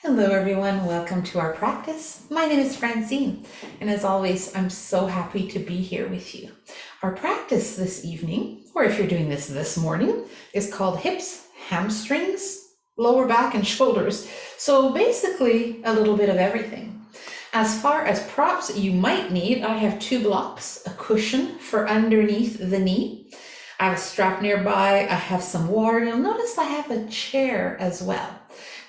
Hello everyone, welcome to our practice. My name is Francine, and as always, I'm so happy to be here with you. Our practice this evening, or if you're doing this morning, is called hips, hamstrings, lower back, and shoulders. So basically, a little bit of everything. As far as props you might need, I have 2 blocks, a cushion for underneath the knee. I have a strap nearby, I have some water. You'll notice I have a chair as well.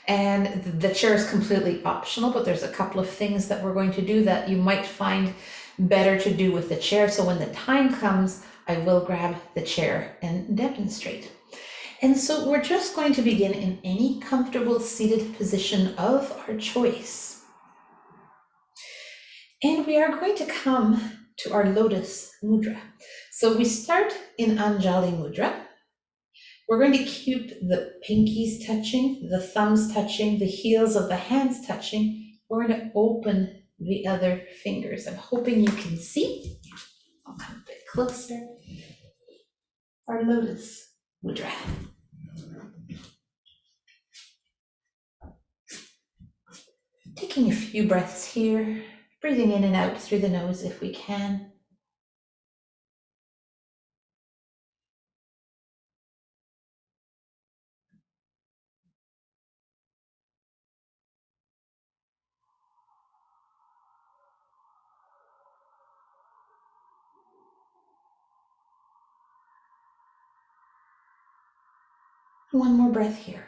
And the chair is completely optional, but there's a couple of things that we're going to do that you might find better to do with the chair. So when the time comes, I will grab the chair and demonstrate. And so we're just going to begin in any comfortable seated position of our choice. And we are going to come to our lotus mudra. So we start in Anjali mudra. We're going to keep the pinkies touching, the thumbs touching, the heels of the hands touching. We're going to open the other fingers. I'm hoping you can see. I'll come a bit closer. Our lotus mudra. Taking a few breaths here, breathing in and out through the nose if we can. One more breath here.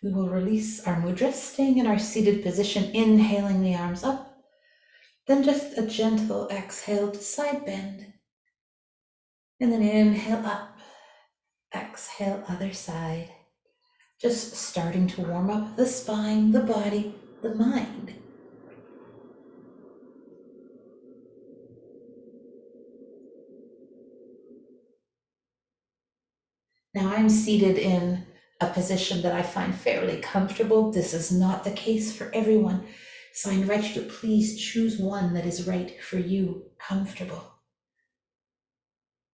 We will release our mudra, staying in our seated position, inhaling the arms up. Then just a gentle exhale to side bend. And then inhale up, exhale other side. Just starting to warm up the spine, the body, the mind. Now I'm seated in a position that I find fairly comfortable. This is not the case for everyone. So I invite you to please choose one that is right for you, comfortable.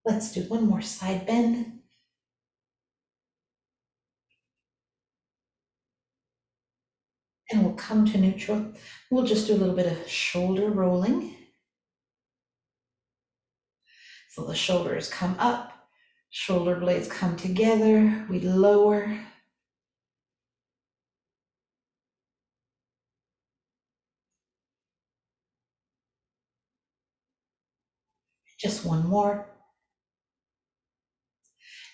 Let's do one more side bend. And we'll come to neutral. We'll just do a little bit of shoulder rolling. So the shoulders come up, shoulder blades come together, we lower. Just one more.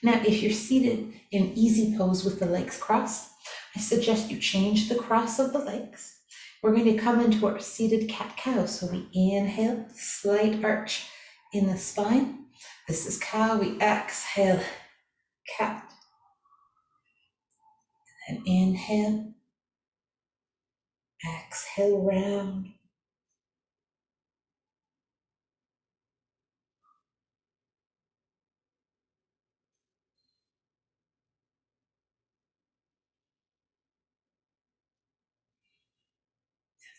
Now, if you're seated in easy pose with the legs crossed, I suggest you change the cross of the legs. We're going to come into our seated cat-cow. So we inhale, slight arch in the spine. This is cow. We exhale, cat. And inhale, exhale, round.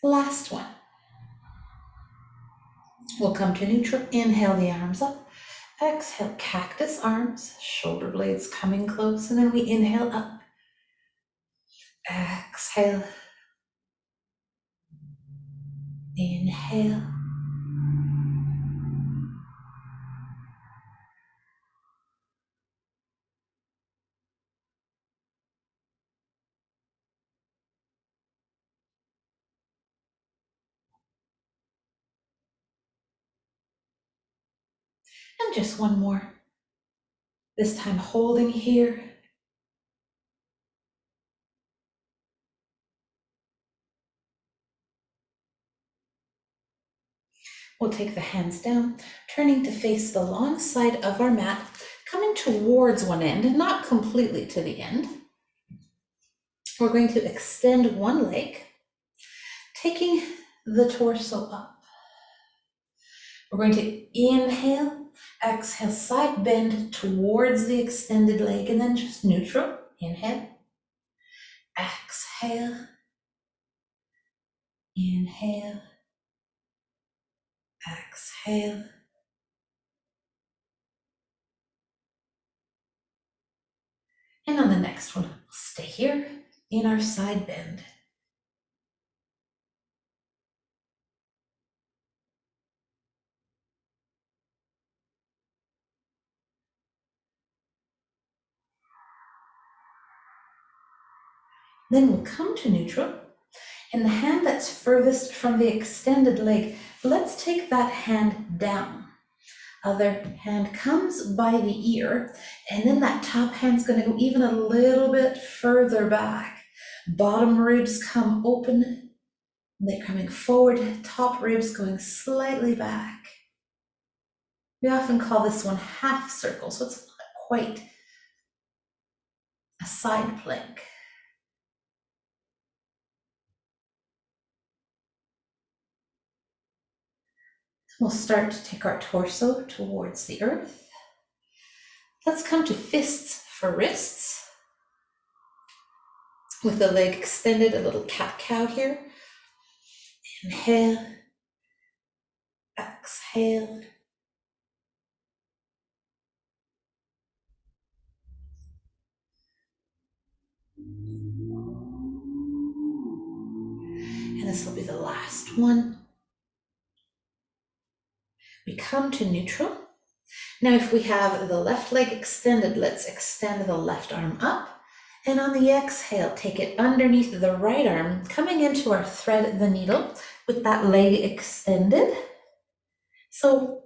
Last one. We'll come to neutral. Inhale the arms up. Exhale, cactus arms, shoulder blades coming close. And then we inhale up. Exhale. Inhale. And just one more. This time holding here. We'll take the hands down, turning to face the long side of our mat, coming towards one end, not completely to the end. We're going to extend one leg, taking the torso up. We're going to inhale, exhale, side bend towards the extended leg, and then just neutral. Inhale, exhale, inhale, exhale. And on the next one, we'll stay here in our side bend. Then we'll come to neutral, and the hand that's furthest from the extended leg, let's take that hand down. Other hand comes by the ear, and then that top hand's going to go even a little bit further back. Bottom ribs come open, they're coming forward, top ribs going slightly back. We often call this one half circle, so it's not quite a side plank. We'll start to take our torso towards the earth. Let's come to fists for wrists. With the leg extended, a little cat-cow here. Inhale, exhale. And this will be the last one. We come to neutral. Now, if we have the left leg extended, let's extend the left arm up. And on the exhale, take it underneath the right arm, coming into our thread the needle with that leg extended. So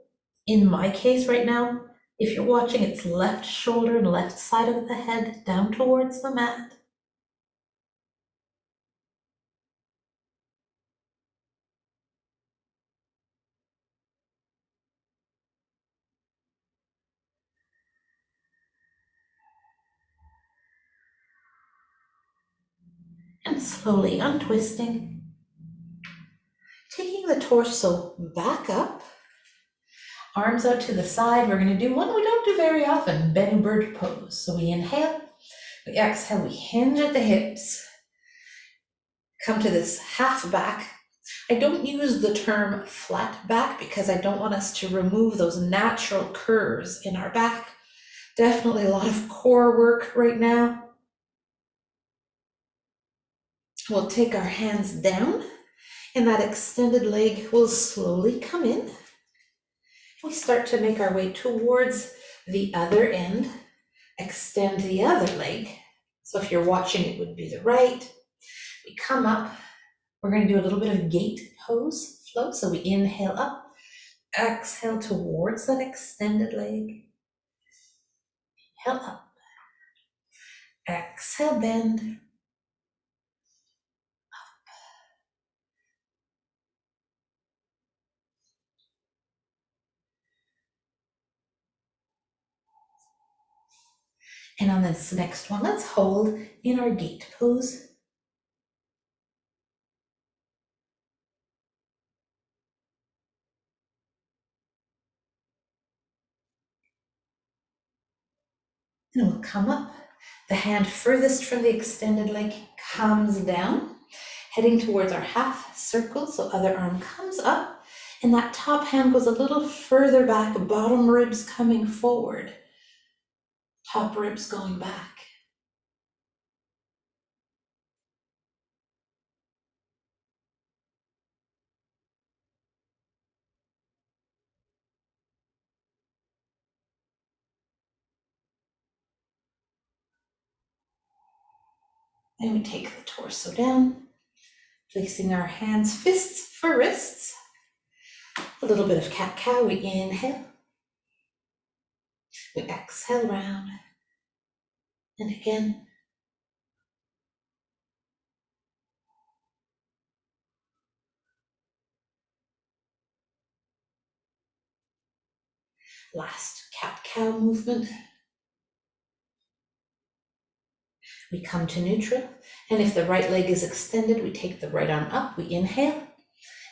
in my case right now, if you're watching, it's left shoulder and left side of the head down towards the mat. And slowly untwisting, taking the torso back up, arms out to the side. We're going to do one we don't do very often, belly bird pose. So we inhale, we exhale, we hinge at the hips, come to this half back. I don't use the term flat back because I don't want us to remove those natural curves in our back. Definitely a lot of core work right now. We'll take our hands down, and that extended leg will slowly come in. We start to make our way towards the other end, extend the other leg. So if you're watching, it would be the right. We come up. We're going to do a little bit of gate pose flow. So we inhale up, exhale towards that extended leg. Inhale up, exhale, bend. And on this next one, let's hold in our gate pose. And we'll come up. The hand furthest from the extended leg comes down, heading towards our half circle. So other arm comes up, and that top hand goes a little further back, bottom ribs coming forward, top ribs going back. And we take the torso down, placing our hands, fists for wrists. A little bit of cat-cow. We inhale. We exhale round. And again. Last cat-cow movement. We come to neutral. And if the right leg is extended, we take the right arm up. We inhale.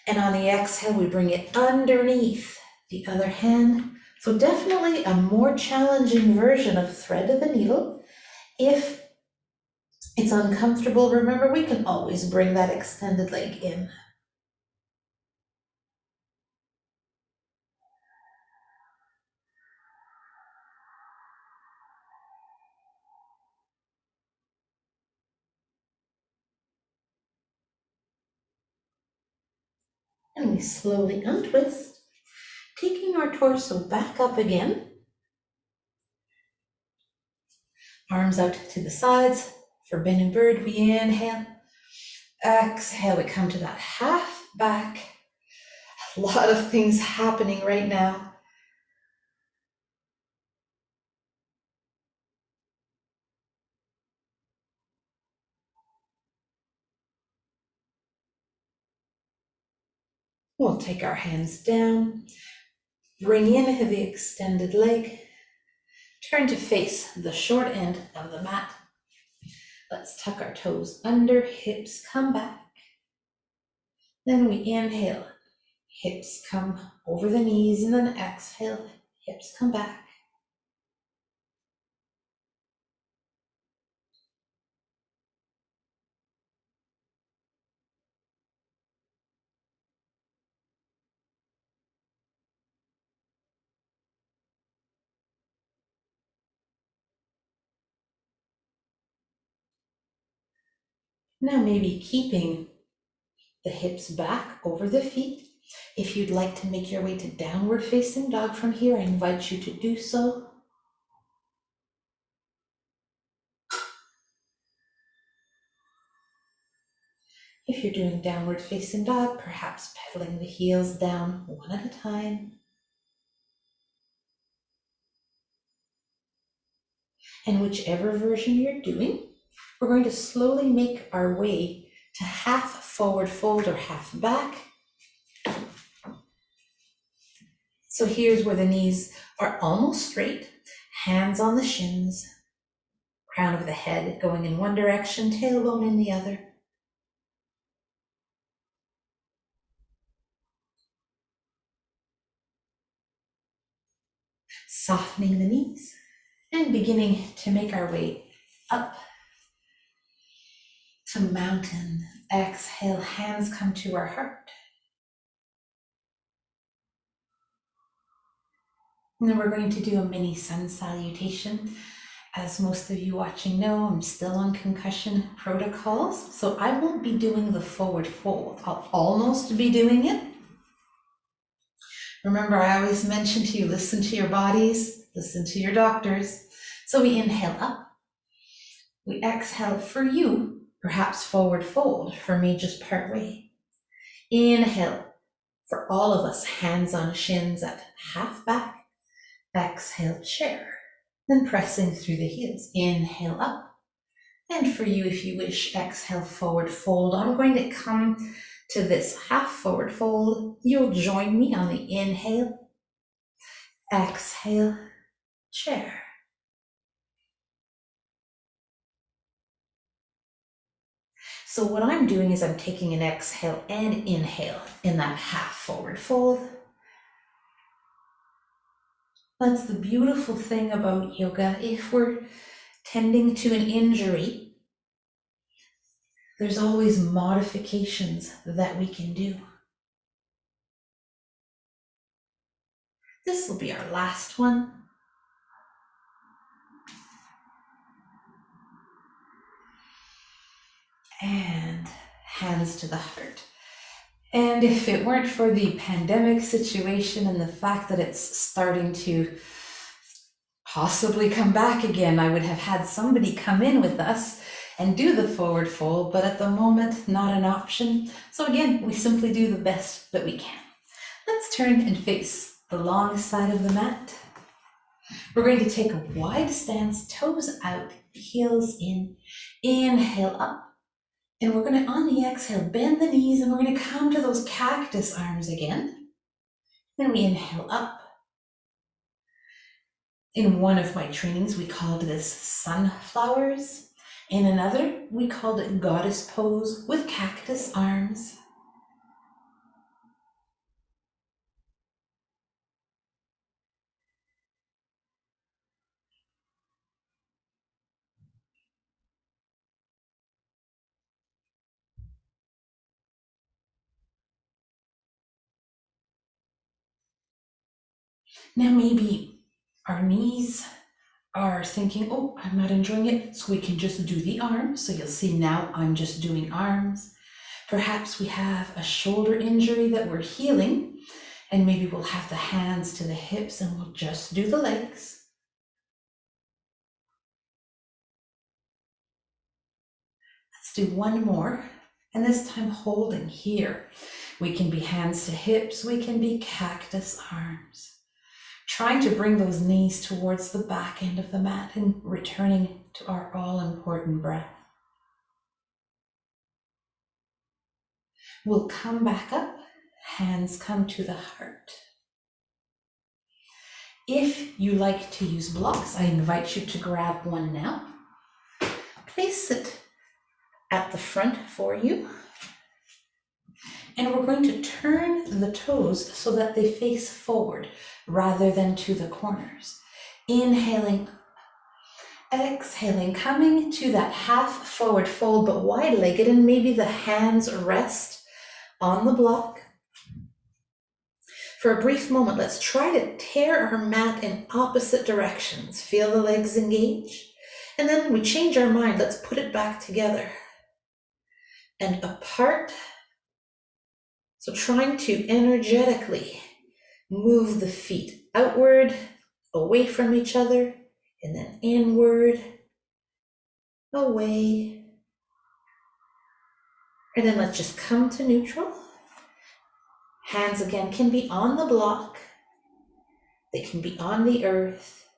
And on the exhale, we bring it underneath the other hand. So definitely a more challenging version of thread of the needle. If it's uncomfortable, remember, we can always bring that extended leg in. And we slowly untwist, taking our torso back up again. Arms out to the sides. For bending bird, we inhale. Exhale, we come to that half back. A lot of things happening right now. We'll take our hands down, bring in the extended leg, turn to face the short end of the mat. Let's tuck our toes under, hips come back. Then we inhale, hips come over the knees, and then exhale, hips come back. Now maybe keeping the hips back over the feet. If you'd like to make your way to downward facing dog from here, I invite you to do so. If you're doing downward facing dog, perhaps pedaling the heels down one at a time. And whichever version you're doing, we're going to slowly make our way to half forward fold or half back. So here's where the knees are almost straight, hands on the shins, crown of the head going in one direction, tailbone in the other. Softening the knees and beginning to make our way up to mountain. Exhale, hands come to our heart. And then we're going to do a mini sun salutation. As most of you watching know, I'm still on concussion protocols, so I won't be doing the forward fold. I'll almost be doing it. Remember, I always mention to you, listen to your bodies, listen to your doctors. So we inhale up. We exhale for you, perhaps forward fold. For me, just part way. Inhale for all of us, hands on shins at half back. Exhale, chair. Then pressing through the heels. Inhale up. And for you, if you wish, exhale, forward fold. I'm going to come to this half forward fold. You'll join me on the inhale. Exhale, chair. So what I'm doing is I'm taking an exhale and inhale in that half forward fold. That's the beautiful thing about yoga. If we're tending to an injury, there's always modifications that we can do. This will be our last one. And hands to the heart. And if it weren't for the pandemic situation and the fact that it's starting to possibly come back again, I would have had somebody come in with us and do the forward fold, but at the moment, not an option. So again, we simply do the best that we can. Let's turn and face the long side of the mat. We're going to take a wide stance, toes out, heels in, inhale up. And we're going to, on the exhale, bend the knees, and we're going to come to those cactus arms again. Then we inhale up. In one of my trainings, we called this sunflowers. In another, we called it goddess pose with cactus arms. Now maybe our knees are thinking, oh, I'm not enjoying it, so we can just do the arms. So you'll see now I'm just doing arms. Perhaps we have a shoulder injury that we're healing, and maybe we'll have the hands to the hips and we'll just do the legs. Let's do one more, and this time holding here. We can be hands to hips, we can be cactus arms. Trying to bring those knees towards the back end of the mat and returning to our all-important breath. We'll come back up, hands come to the heart. If you like to use blocks, I invite you to grab one now. Place it at the front for you. And we're going to turn the toes so that they face forward rather than to the corners. Inhaling, exhaling, coming to that half forward fold, but wide-legged, and maybe the hands rest on the block. For a brief moment, let's try to tear our mat in opposite directions. Feel the legs engage. And then when we change our mind, let's put it back together and apart. So trying to energetically move the feet outward, away from each other, and then inward, away. And then let's just come to neutral. Hands again can be on the block. They can be on the earth.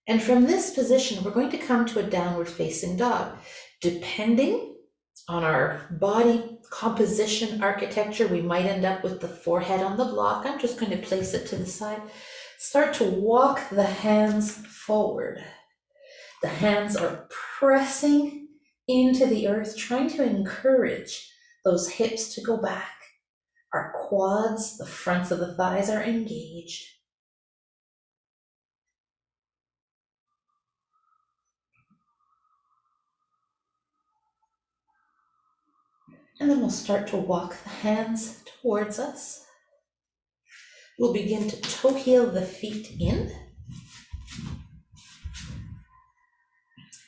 And from this position, we're going to come to a downward facing dog. Depending on our body composition architecture, we might end up with the forehead on the block. I'm just going to place it to the side. Start to walk the hands forward. The hands are pressing into the earth, trying to encourage those hips to go back. Our quads, the fronts of the thighs are engaged. And then we'll start to walk the hands towards us. We'll begin to toe heel the feet in.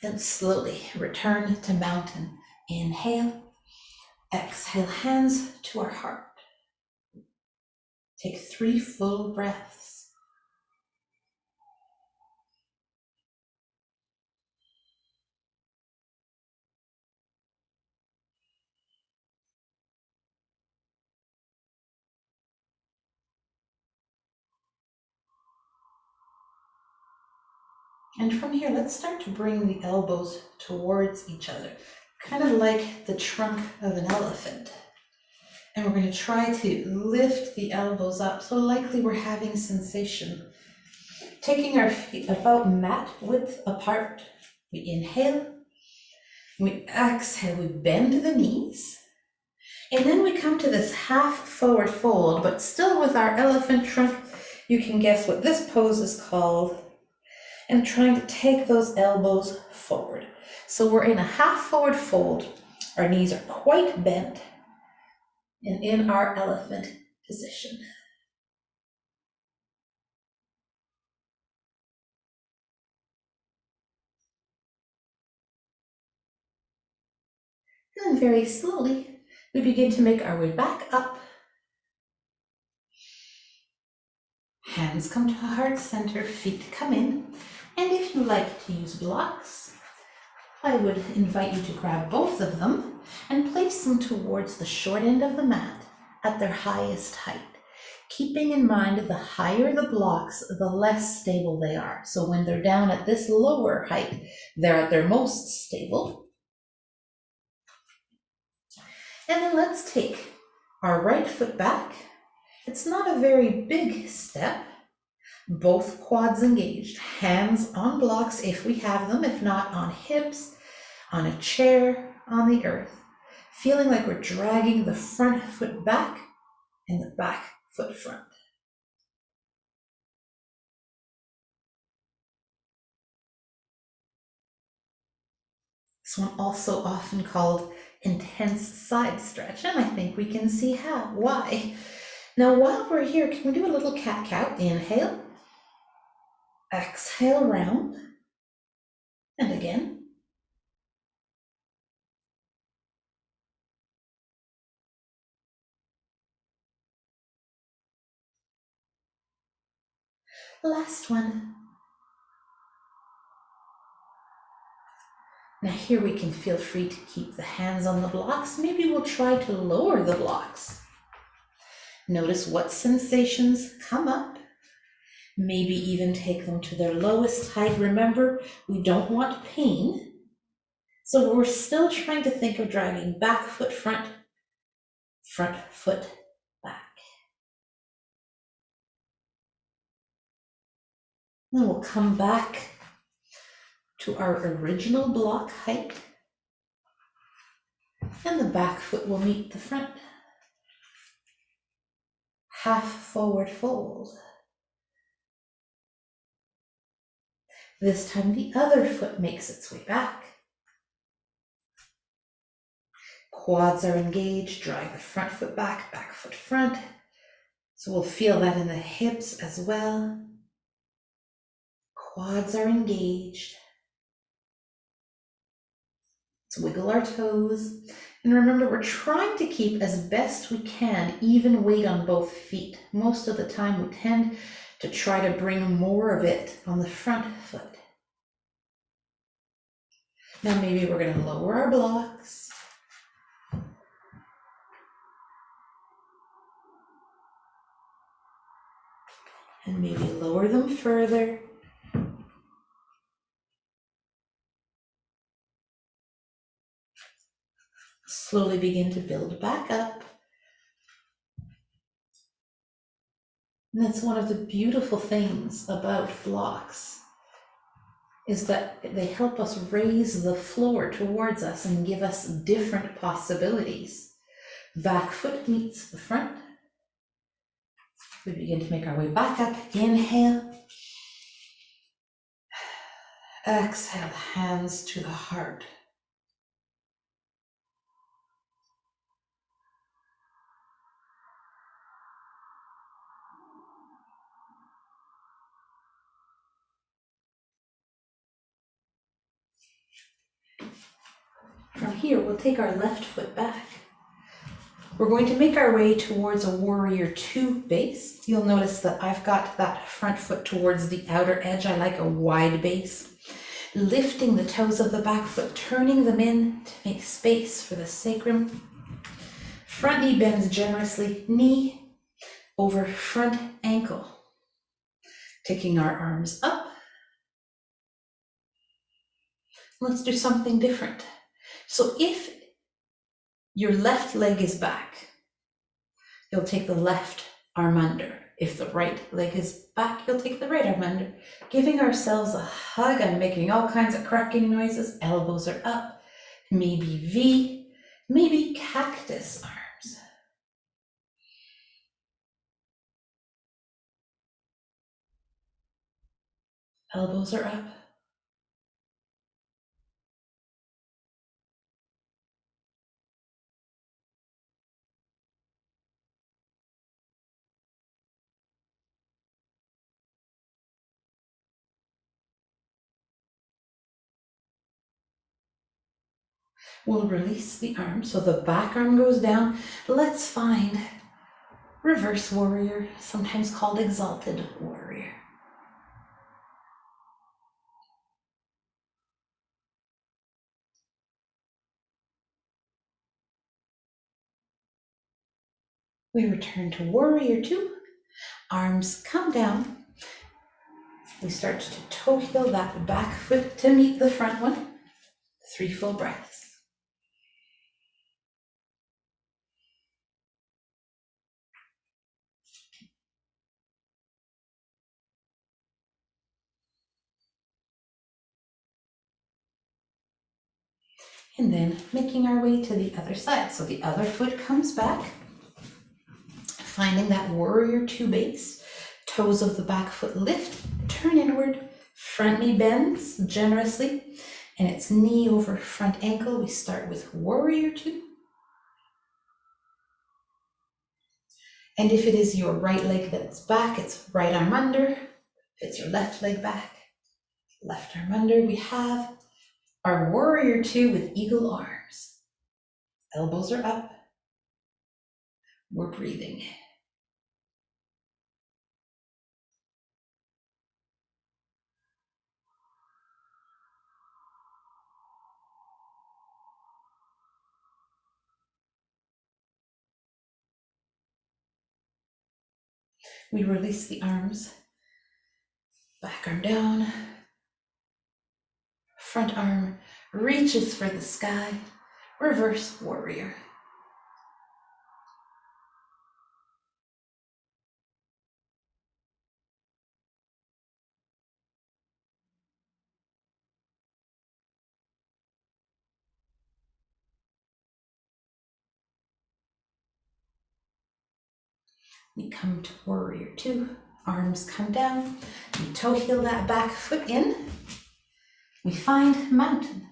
And slowly return to mountain. Inhale, exhale, hands to our heart. Take 3 full breaths. And from here, let's start to bring the elbows towards each other, kind of like the trunk of an elephant. And we're going to try to lift the elbows up, so likely we're having sensation. Taking our feet about mat width apart, we inhale, we exhale, we bend the knees, and then we come to this half forward fold, but still with our elephant trunk. You can guess what this pose is called, and trying to take those elbows forward. So we're in a half forward fold, our knees are quite bent, and in our elephant position. And then very slowly, we begin to make our way back up. Hands come to heart center, feet come in. And if you like to use blocks, I would invite you to grab both of them and place them towards the short end of the mat at their highest height. Keeping in mind, the higher the blocks, the less stable they are. So when they're down at this lower height, they're at their most stable. And then let's take our right foot back. It's not a very big step. Both quads engaged, hands on blocks if we have them, if not on hips, on a chair, on the earth. Feeling like we're dragging the front foot back and the back foot front. This one also often called intense side stretch, and I think we can see why. Now while we're here, can we do a little cat-cow? Inhale, exhale, round, and again. Last one. Now here we can feel free to keep the hands on the blocks. Maybe we'll try to lower the blocks. Notice what sensations come up. Maybe even take them to their lowest height. Remember, we don't want pain. So we're still trying to think of dragging back foot front, front foot back. Then we'll come back to our original block height. And the back foot will meet the front. Half forward fold. This time the other foot makes its way back. Quads are engaged, drive the front foot back, back foot front. So we'll feel that in the hips as well. Quads are engaged. Let's wiggle our toes. And remember, we're trying to keep as best we can even weight on both feet. Most of the time we tend to try to bring more of it on the front foot. Now maybe we're going to lower our blocks. And maybe lower them further. Slowly begin to build back up. And that's one of the beautiful things about blocks, is that they help us raise the floor towards us and give us different possibilities. Back foot meets the front. We begin to make our way back up. Inhale. Exhale, hands to the heart. From here, we'll take our left foot back. We're going to make our way towards a warrior two base. You'll notice that I've got that front foot towards the outer edge. I like a wide base. Lifting the toes of the back foot, turning them in to make space for the sacrum. Front knee bends generously, knee over front ankle. Taking our arms up. Let's do something different. So if your left leg is back, you'll take the left arm under. If the right leg is back, you'll take the right arm under. Giving ourselves a hug. I'm making all kinds of cracking noises. Elbows are up. Maybe V, maybe cactus arms. Elbows are up. We'll release the arm, so the back arm goes down. Let's find reverse warrior, sometimes called exalted warrior. We return to warrior two. Arms come down. We start to toe heel that back foot to meet the front one. 3 full breaths. And then making our way to the other side. So the other foot comes back, finding that warrior two base. Toes of the back foot lift, turn inward, front knee bends generously, and it's knee over front ankle. We start with warrior two. And if it is your right leg that's back, it's right arm under. If it's your left leg back, left arm under. We have our warrior two with eagle arms. Elbows are up. We're breathing. We release the arms, back arm down, front arm reaches for the sky, reverse warrior. We come to warrior two, arms come down, we toe heel that back foot in, we find mountain.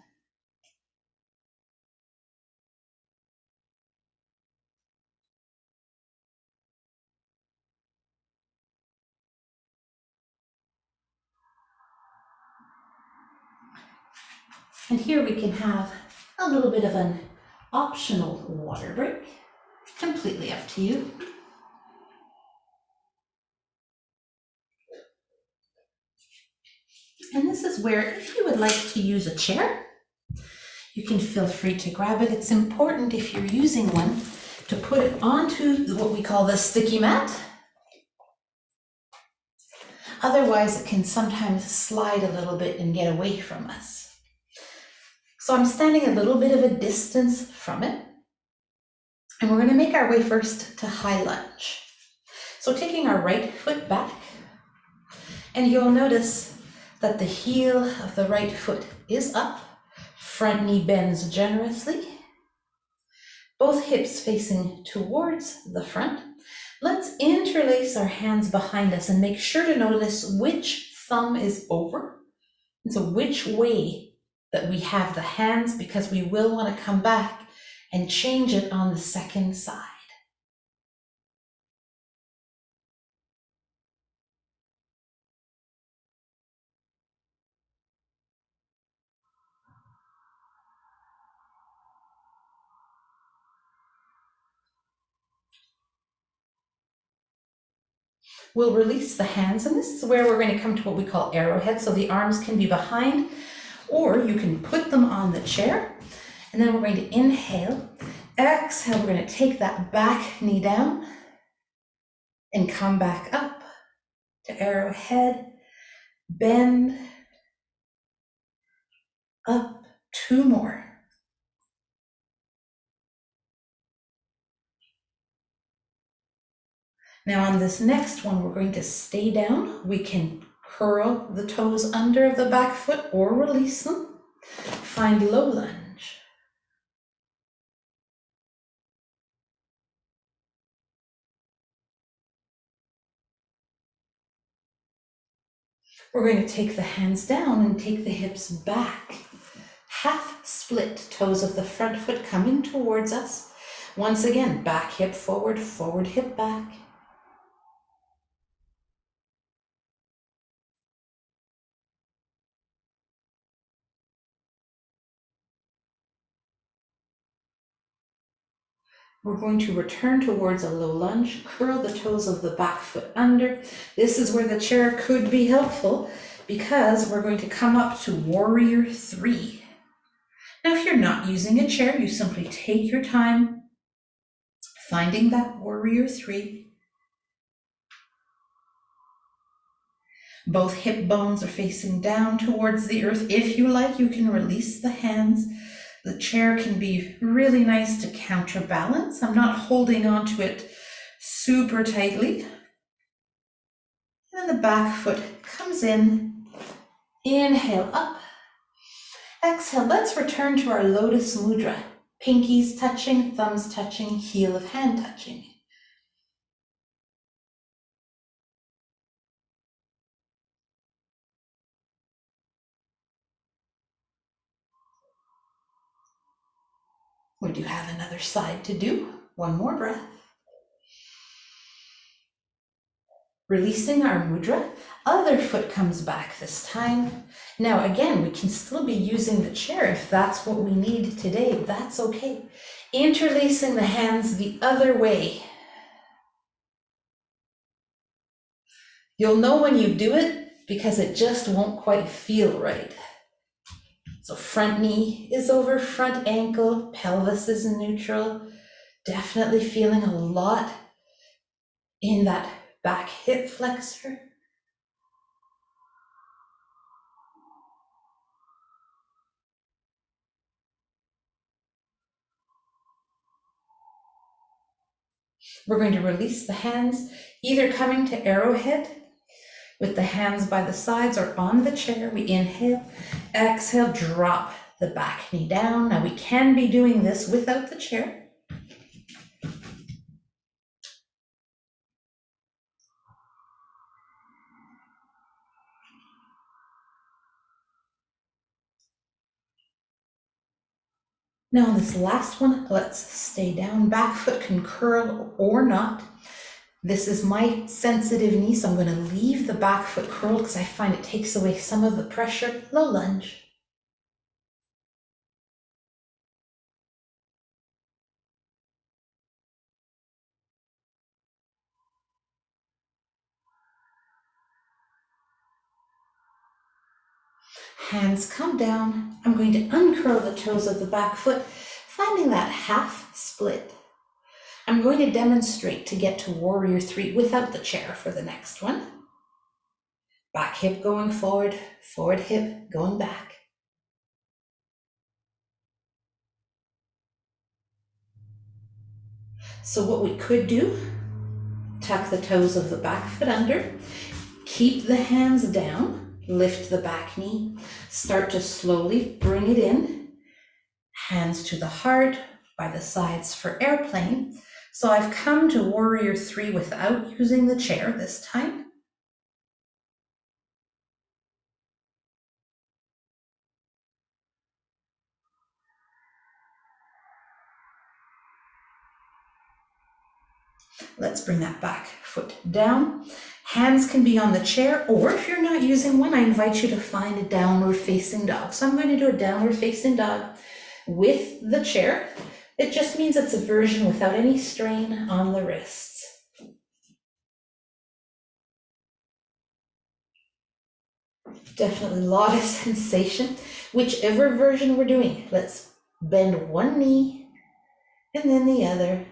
And here we can have a little bit of an optional water break, completely up to you. And this is where, if you would like to use a chair, you can feel free to grab it. It's important, if you're using one, to put it onto what we call the sticky mat. Otherwise, it can sometimes slide a little bit and get away from us. So I'm standing a little bit of a distance from it. And we're going to make our way first to high lunge. So taking our right foot back, and you'll notice that the heel of the right foot is up, front knee bends generously, both hips facing towards the front. Let's interlace our hands behind us and make sure to notice which thumb is over, and so which way that we have the hands, because we will want to come back and change it on the second side. We'll release the hands, and this is where we're going to come to what we call arrowhead. So the arms can be behind, or you can put them on the chair. And then we're going to inhale, exhale, we're going to take that back knee down and come back up to arrowhead, bend, up, two more. Now on this next one, we're going to stay down. We can curl the toes under the back foot or release them. Find low lunge. We're going to take the hands down and take the hips back. Half split, toes of the front foot coming towards us. Once again, back hip forward, forward hip back. We're going to return towards a low lunge, curl the toes of the back foot under. This is where the chair could be helpful, because we're going to come up to warrior three. Now, if you're not using a chair, you simply take your time finding that warrior three. Both hip bones are facing down towards the earth. If you like, you can release the hands. The chair can be really nice to counterbalance. I'm not holding onto it super tightly. And then the back foot comes in. Inhale up. Exhale, let's return to our lotus mudra. Pinkies touching, thumbs touching, heel of hand touching. We do have another side to do. One more breath. Releasing our mudra, other foot comes back this time. Now again, we can still be using the chair if that's what we need today, that's okay. Interlacing the hands the other way. You'll know when you do it because it just won't quite feel right. So front knee is over front ankle, pelvis is neutral. Definitely feeling a lot in that back hip flexor. We're going to release the hands, either coming to arrowhead with the hands by the sides or on the chair. We inhale, exhale, drop the back knee down. Now we can be doing this without the chair. Now on this last one, let's stay down. Back foot can curl or not. This is my sensitive knee, so I'm going to leave the back foot curled because I find it takes away some of the pressure. Low lunge. Hands come down. I'm going to uncurl the toes of the back foot, finding that half split. I'm going to demonstrate to get to warrior three without the chair for the next one. Back hip going forward, forward hip going back. So what we could do, tuck the toes of the back foot under, keep the hands down, lift the back knee, start to slowly bring it in, hands to the heart, by the sides for airplane. So I've come to warrior three without using the chair this time. Let's bring that back foot down. Hands can be on the chair, or if you're not using one, I invite you to find a downward facing dog. So I'm going to do a downward facing dog with the chair. It just means it's a version without any strain on the wrists. Definitely a lot of sensation. Whichever version we're doing, let's bend one knee and then the other.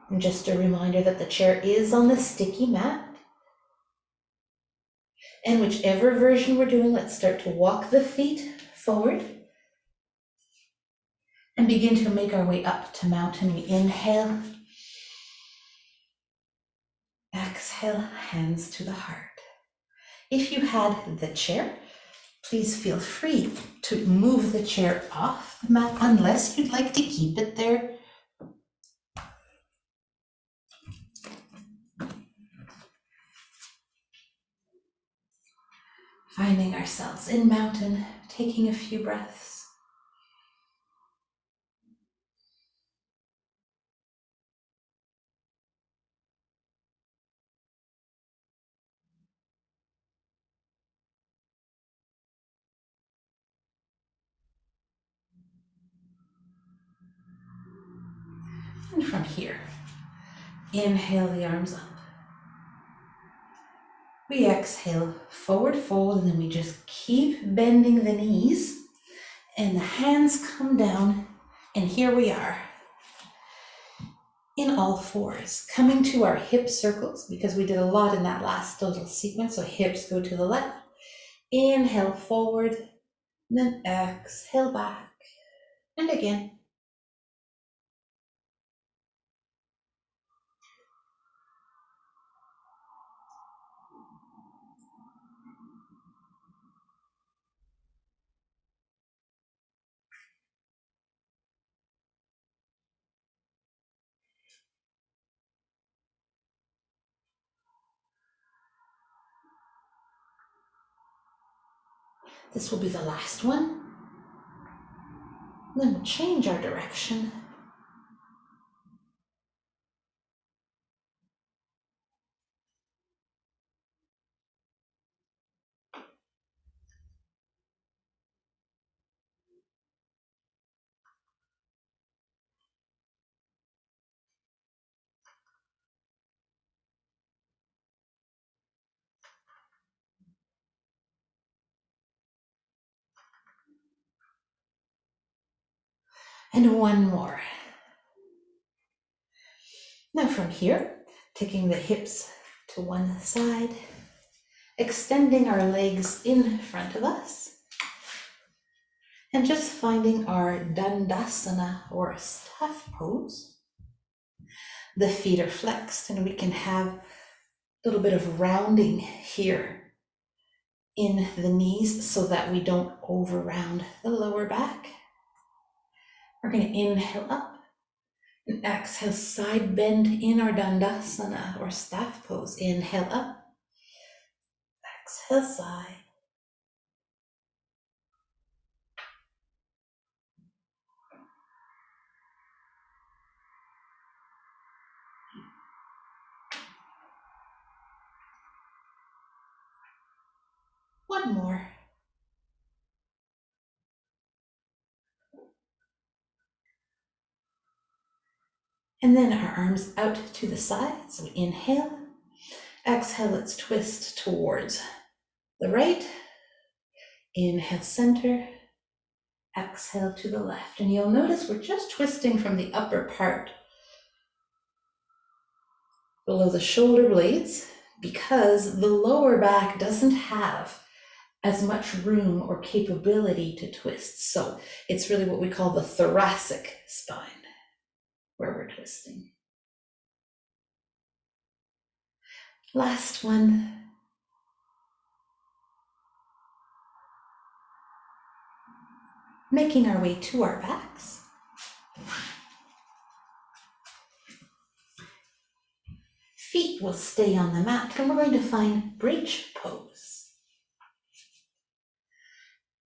And just a reminder that the chair is on the sticky mat. And whichever version we're doing, let's start to walk the feet forward and begin to make our way up to mountain. We inhale, exhale, hands to the heart. If you had the chair, please feel free to move the chair off the mat unless you'd like to keep it there. Finding ourselves in mountain, taking a few breaths. And from here, inhale the arms up. We exhale, forward fold, and then we just keep bending the knees and the hands come down. And here we are in all fours, coming to our hip circles because we did a lot in that last little sequence. So hips go to the left, inhale forward, and then exhale back. And again. This will be the last one. Then we'll change our direction. And one more. Now from here, taking the hips to one side, extending our legs in front of us, and just finding our Dandasana or staff pose. The feet are flexed and we can have a little bit of rounding here in the knees so that we don't over round the lower back. We're going to inhale up and exhale, side bend in our Dandasana or staff pose. Inhale up, exhale side. One more. And then our arms out to the side. So inhale, exhale, let's twist towards the right. Inhale, center, exhale to the left. And you'll notice we're just twisting from the upper part below the shoulder blades because the lower back doesn't have as much room or capability to twist. So it's really what we call the thoracic spine where we're twisting. Last one. Making our way to our backs. Feet will stay on the mat and we're going to find bridge pose.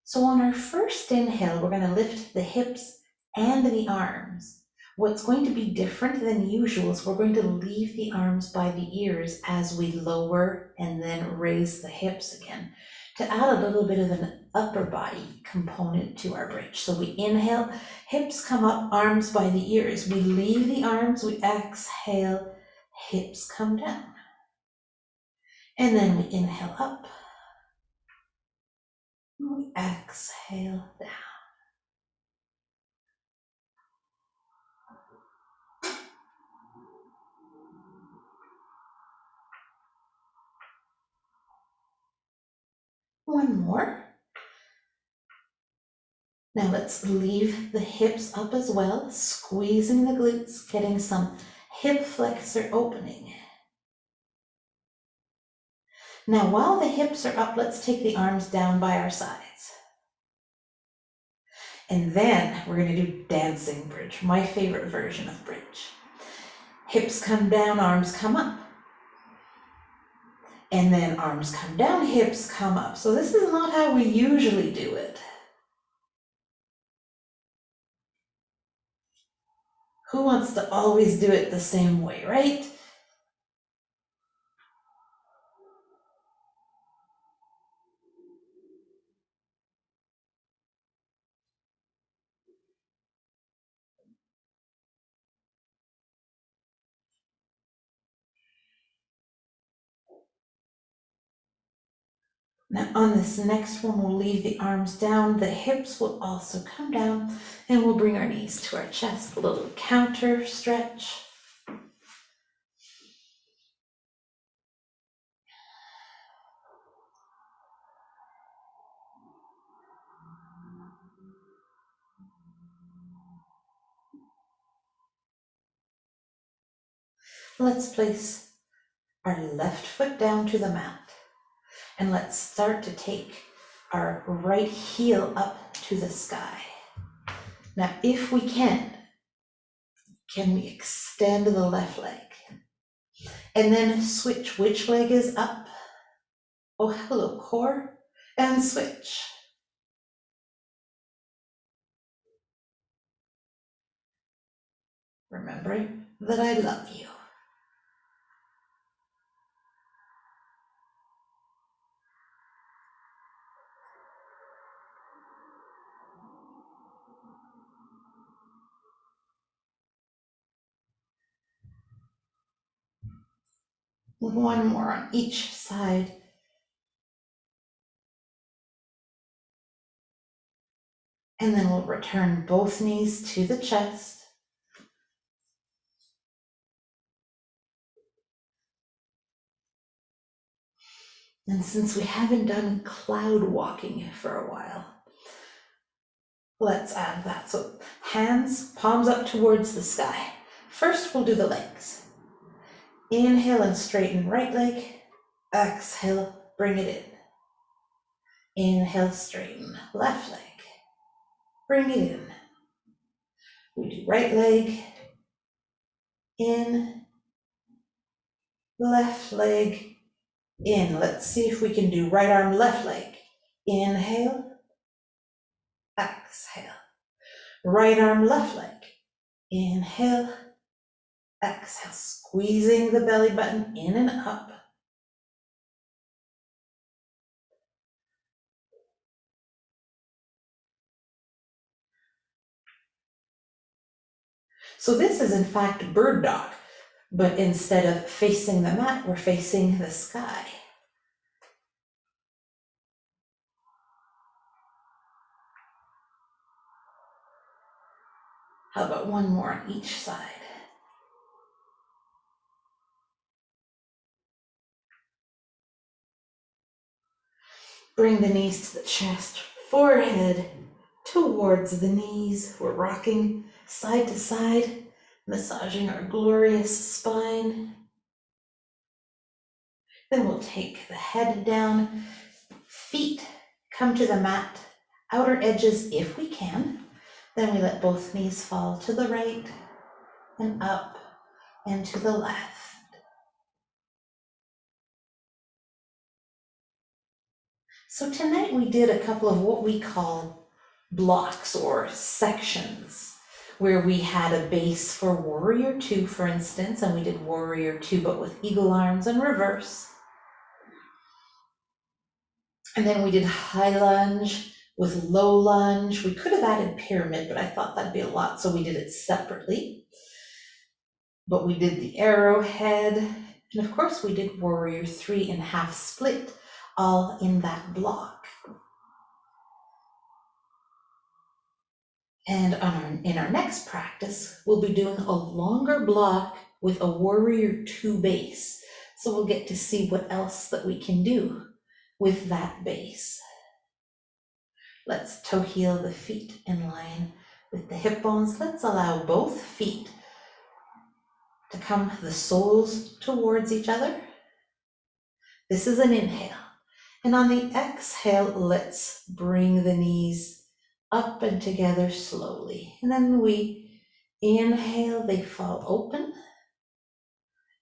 So on our first inhale, we're going to lift the hips and the arms. What's going to be different than usual is we're going to leave the arms by the ears as we lower and then raise the hips again to add a little bit of an upper body component to our bridge. So we inhale, hips come up, arms by the ears. We leave the arms, we exhale, hips come down. And then we inhale up, and we exhale down. One more. Now let's leave the hips up as well, squeezing the glutes, getting some hip flexor opening. Now while the hips are up, let's take the arms down by our sides. And then we're going to do dancing bridge, my favorite version of bridge. Hips come down, arms come up. And then arms come down, hips come up. So this is not how we usually do it. Who wants to always do it the same way, right? Now on this next one, we'll leave the arms down, the hips will also come down, and we'll bring our knees to our chest, a little counter stretch. Let's place our left foot down to the mat, and let's start to take our right heel up to the sky. Now, if we can we extend the left leg? And then switch which leg is up. Oh, hello, core. And switch. Remembering that I love you. One more on each side. And then we'll return both knees to the chest. And since we haven't done cloud walking for a while, let's add that. So hands, palms up towards the sky. First, we'll do the legs. Inhale and straighten right leg. Exhale, bring it in. Inhale, straighten left leg. Bring it in. We do right leg, in, left leg, in. Let's see if we can do right arm, left leg. Inhale, exhale. Right arm, left leg. Inhale, exhale. Squeezing the belly button in and up. So this is in fact bird dog, but instead of facing the mat, we're facing the sky. How about one more on each side? Bring the knees to the chest, forehead towards the knees. We're rocking side to side, massaging our glorious spine. Then we'll take the head down, feet come to the mat, outer edges if we can. Then we let both knees fall to the right and up and to the left. So tonight we did a couple of what we call blocks or sections, where we had a base for warrior two, for instance, and we did warrior two but with eagle arms and reverse. And then we did high lunge with low lunge. We could have added pyramid, but I thought that'd be a lot, so we did it separately. But we did the arrowhead, and of course we did warrior three and half split, all in that block. And in our next practice, we'll be doing a longer block with a warrior two base. So we'll get to see what else that we can do with that base. Let's toe heel the feet in line with the hip bones. Let's allow both feet to come the soles towards each other. This is an inhale. And on the exhale, let's bring the knees up and together slowly. And then we inhale, they fall open.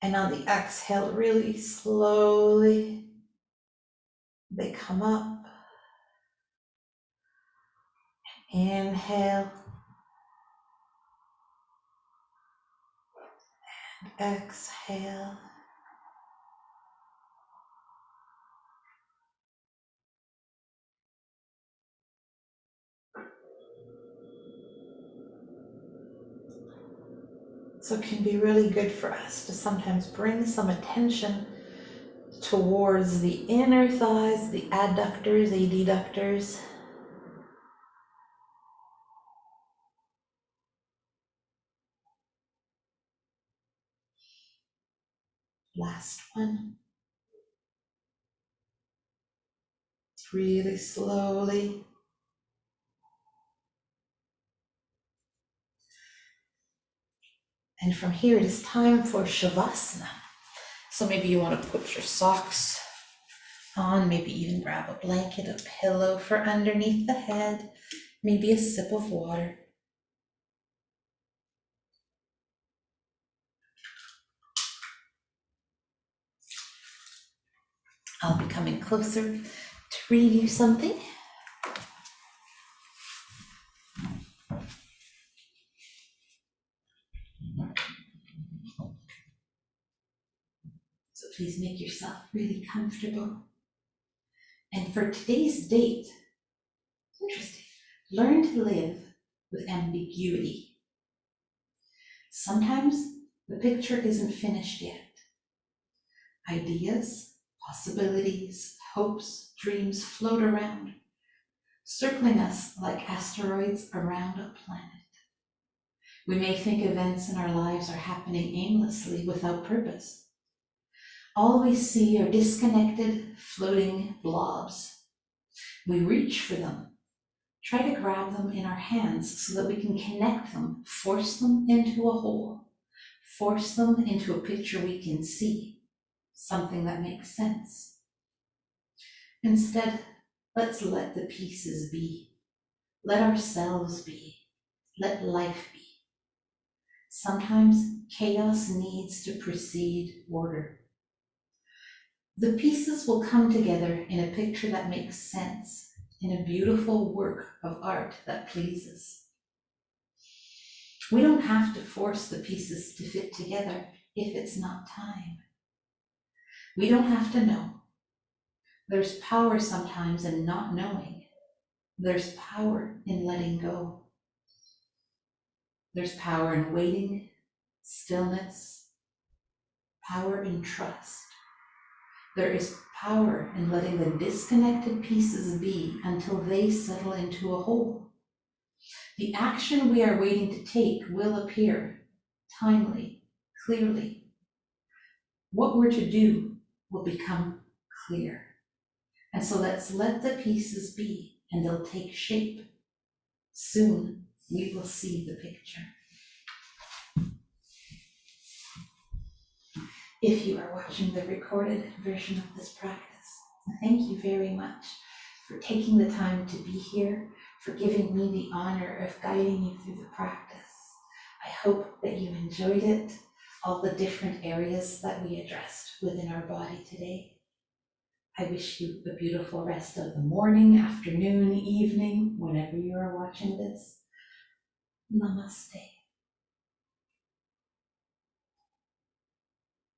And on the exhale, really slowly, they come up. Inhale. And exhale. So it can be really good for us to sometimes bring some attention towards the inner thighs, the adductors, adductors. Last one. Really slowly. And from here, it is time for Shavasana. So maybe you want to put your socks on, maybe even grab a blanket, a pillow for underneath the head, maybe a sip of water. I'll be coming closer to read you something. So please make yourself really comfortable. And for today's date, interesting, learn to live with ambiguity. Sometimes the picture isn't finished yet. Ideas, possibilities, hopes, dreams float around. circling us like asteroids around a planet. We may think events in our lives are happening aimlessly without purpose. All we see are disconnected, floating blobs. We reach for them, try to grab them in our hands so that we can connect them, force them into a whole, force them into a picture we can see, something that makes sense. Instead, let's let the pieces be. Let ourselves be. Let life be. Sometimes chaos needs to precede order. The pieces will come together in a picture that makes sense, in a beautiful work of art that pleases. We don't have to force the pieces to fit together if it's not time. We don't have to know. There's power sometimes in not knowing. There's power in letting go. There's power in waiting, stillness, power in trust. There is power in letting the disconnected pieces be until they settle into a whole. The action we are waiting to take will appear, timely, clearly. What we're to do will become clear. And so let's let the pieces be, and they'll take shape. Soon we will see the picture. If you are watching the recorded version of this practice, thank you very much for taking the time to be here, for giving me the honor of guiding you through the practice. I hope that you enjoyed it, all the different areas that we addressed within our body today. I wish you a beautiful rest of the morning, afternoon, evening, whenever you are watching this. Namaste.